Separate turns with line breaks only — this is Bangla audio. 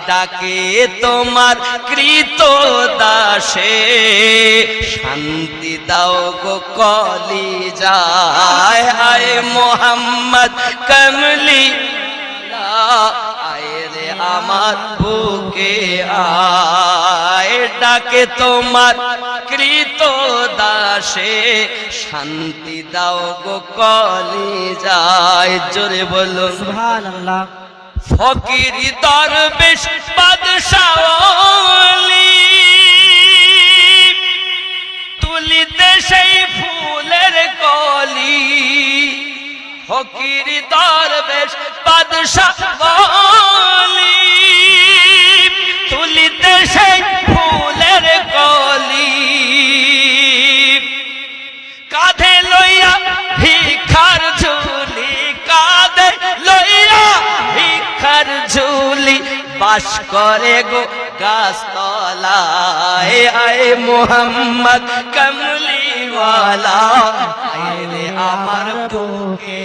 ডাকে তোমার কৃত দাসে শান্তি দাও গো কলিজায় আয় মোহাম্মদ কমলি আয় রে আমার বুকে আয় ডাকে তোমার কৃত দাসে শান্তি দাও গো কলিজায় জোরে বলুন
সুবহানাল্লাহ।
ফকির দরবেশ বাদশাহ ওলি তুলিতে সেই ফুলের কলি ফকির দরবেশ বাদশাহ ওলি তুলিতে সেই ফুলের কলি কাঁধে লইয়া ভিক্ষার ঝুলি কাঁধে লইয়া ভিক্ষার ঝুলি বাস করে গো গাছতলায় আয় মোহাম্মদ কমলিওয়ালা আয় রে আমার বুকে